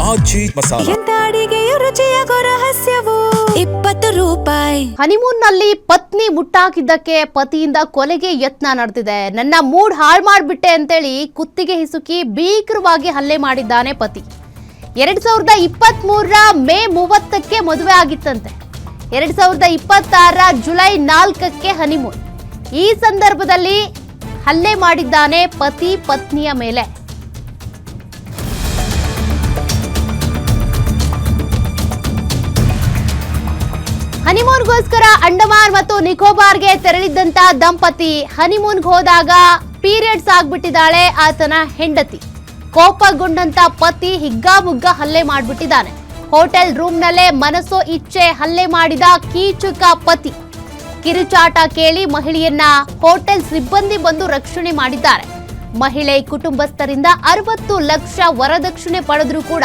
ಆಜಿ ಮಸಾಲ. ಎಂತ ಅಡಿಗೆಯ ರುಚಿಯಾಗೋ ರಹಸ್ಯವು 20 ರೂಪಾಯಿ. ಹನಿಮೂನ್ ನಲ್ಲಿ ಪತ್ನಿ ಮುಟ್ಟಾಕಿದ್ದಕ್ಕೆ ಪತಿಯಿಂದ ಕೊಲೆಗೆ ಯತ್ನ ನಡೆದಿದೆ. ನನ್ನ ಮೂಡ್ ಹಾಳು ಮಾಡ್ಬಿಟ್ಟೆ ಅಂತೇಳಿ ಕುತ್ತಿಗೆ ಹಿಸುಕಿ ಭೀಕರವಾಗಿ ಹಲ್ಲೆ ಮಾಡಿದ್ದಾನೆ ಪತಿ. 2023ರ ಮೇ 30ಕ್ಕೆ ಮದುವೆ ಆಗಿತ್ತಂತೆ. 2026ರ ಜುಲೈ 4ಕ್ಕೆ ಹನಿಮೂನ್. ಈ ಸಂದರ್ಭದಲ್ಲಿ ಹಲ್ಲೆ ಮಾಡಿದ್ದಾನೆ ಪತಿ ಪತ್ನಿಯ ಮೇಲೆ. ಹನಿಮೂನ್ಗೋಸ್ಕರ ಅಂಡಮಾನ್ ಮತ್ತು ನಿಕೋಬಾರ್ಗೆ ತೆರಳಿದ್ದಂತ ದಂಪತಿ ಹನಿಮೂನ್ಗೆ ಹೋದಾಗ ಪೀರಿಯಡ್ಸ್ ಆಗ್ಬಿಟ್ಟಿದ್ದಾಳೆ ಆತನ ಹೆಂಡತಿ. ಕೋಪಗೊಂಡಂತ ಪತಿ ಹಿಗ್ಗಾಮುಗ್ಗ ಹಲ್ಲೆ ಮಾಡ್ಬಿಟ್ಟಿದ್ದಾನೆ. ಹೋಟೆಲ್ ರೂಮ್ನಲ್ಲೇ ಮನಸೋ ಇಚ್ಛೆ ಹಲ್ಲೆ ಮಾಡಿದ ಕೀಚುಕ ಪತಿ. ಕಿರುಚಾಟ ಕೇಳಿ ಮಹಿಳೆಯನ್ನ ಹೋಟೆಲ್ ಸಿಬ್ಬಂದಿ ಬಂದು ರಕ್ಷಣೆ ಮಾಡಿದ್ದಾರೆ. ಮಹಿಳೆ ಕುಟುಂಬಸ್ಥರಿಂದ 60 ಲಕ್ಷ ವರದಕ್ಷಿಣೆ ಪಡೆದ್ರೂ ಕೂಡ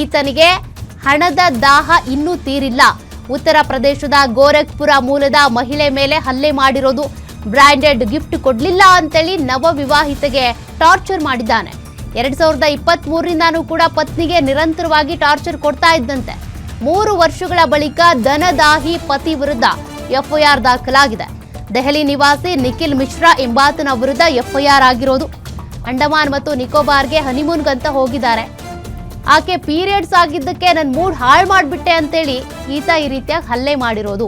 ಈತನಿಗೆ ಹಣದ ದಾಹ ಇನ್ನೂ ತೀರಿಲ್ಲ. ಉತ್ತರ ಪ್ರದೇಶದ ಗೋರಖ್ಪುರ ಮೂಲದ ಮಹಿಳೆ ಮೇಲೆ ಹಲ್ಲೆ ಮಾಡಿರೋದು. ಬ್ರಾಂಡೆಡ್ ಗಿಫ್ಟ್ ಕೊಡ್ಲಿಲ್ಲ ಅಂತೇಳಿ ನವ ವಿವಾಹಿತೆಗೆ ಟಾರ್ಚರ್ ಮಾಡಿದ್ದಾನೆ. 2023ರಿಂದನೂ ಕೂಡ ಪತ್ನಿಗೆ ನಿರಂತರವಾಗಿ ಟಾರ್ಚರ್ ಕೊಡ್ತಾ ಇದ್ದಂತೆ. 3 ವರ್ಷಗಳ ಬಳಿಕ ಧನದಾಹಿ ಪತಿ ವಿರುದ್ಧ ಎಫ್ಐಆರ್ ದಾಖಲಾಗಿದೆ. ದೆಹಲಿ ನಿವಾಸಿ ನಿಖಿಲ್ ಮಿಶ್ರಾ ಎಂಬಾತನ ವಿರುದ್ಧ ಎಫ್ಐಆರ್ ಆಗಿರೋದು. ಅಂಡಮಾನ್ ಮತ್ತು ನಿಕೋಬಾರ್ಗೆ ಹನಿಮೂನ್ಗಂತ ಹೋಗಿದ್ದಾರೆ. ಆಕೆ ಪೀರಿಯಡ್ಸ್ ಆಗಿದ್ದಕ್ಕೆ ನನ್ನ ಮೂಡ್ ಹಾಳು ಮಾಡಿಬಿಟ್ಟೆ ಅಂತೇಳಿ ಈತ ಈ ರೀತಿಯಾಗಿ ಹಲ್ಲೆ ಮಾಡಿರೋದು.